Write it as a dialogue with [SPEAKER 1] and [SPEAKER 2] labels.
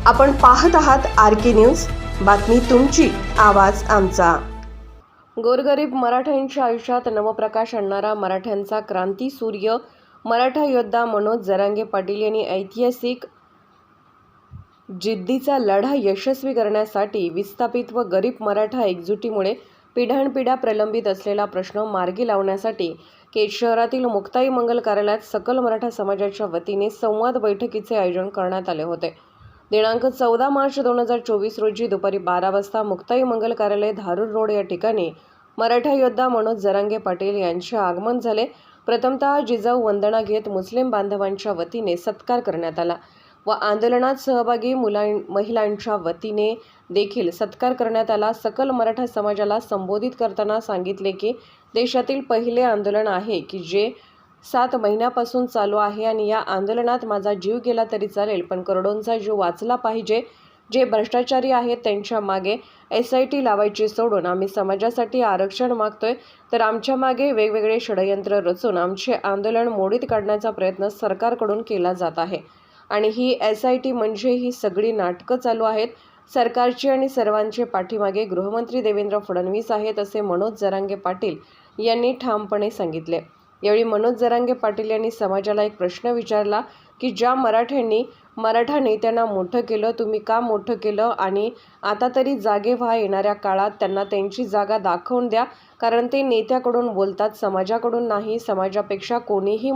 [SPEAKER 1] आपण पाहत आहात RK न्यूज, बातमी तुमची, आवाज आमचा। गोरगरीब मराठ्यांच्या आयुष्यात नवप्रकाश आणणारा मराठ्यांचा क्रांती सूर्य मराठा योद्धा मनोज जरांगे पाटील यांनी ऐतिहासिक जिद्दीचा लढा यशस्वी करण्यासाठी विस्थापित व गरीब मराठा एकजुटीमुळे पिढ्यानपिढ्या प्रलंबित असलेला प्रश्न मार्गी लावण्यासाठी केज शहरातील मुक्ताई मंगल कार्यालयात सकल मराठा समाजाच्या वतीने संवाद बैठकीचे आयोजन करण्यात आले होते। दिनांक 14 मार्च 2024 रोजी दुपारी 12 वाजता मुक्ताई मंगल कार्यालय धारूर रोड या ठिकाणी मराठा योद्धा मनोज जरांगे पाटील यांचे आगमन झाले। प्रथमतः जिजाऊ वंदना घेत मुस्लिम बांधवांच्या वतीने सत्कार करण्यात आला व आंदोलनात सहभागी महिलांच्या वतीने देखील सत्कार करण्यात आला। सकल मराठा समाजाला संबोधित करताना सांगितले की देशातील पहिले आंदोलन आहे की जे 7 महिन्यापासून चालू आहे आणि या आंदोलनात माझा जीव गेला तरी चालेल, पण करोडोंचा जीव वाचला पाहिजे। जे भ्रष्टाचारी आहेत त्यांच्या मागे SIT लावायची सोडून आम्ही समाजासाठी आरक्षण मागतोय, तर आमच्या मागे वेगवेगळे षडयंत्र रचून आमचे आंदोलन मोडीत काढण्याचा प्रयत्न सरकारकडून केला जात आहे आणि ही SIT म्हणजे ही सगळी नाटकं चालू आहेत सरकारची आणि सर्वांचे पाठीमागे गृहमंत्री देवेंद्र फडणवीस आहेत, असे मनोज जरांगे पाटील यांनी ठामपणे सांगितले। यावेळी मनोज जरांगे पाटील यांनी समाजाला एक प्रश्न विचारला की ज्या मराठ्यांनी मराठा नेत्यांना मोठं केलं, तुम्ही का मोठं केलं आणि आता तरी जागे व्हा, येणाऱ्या काळात त्यांना त्यांची जागा दाखवून द्या, कारण ते नेत्याकडून बोलतात, समाजाकडून नाही। समाजापेक्षा कोणीही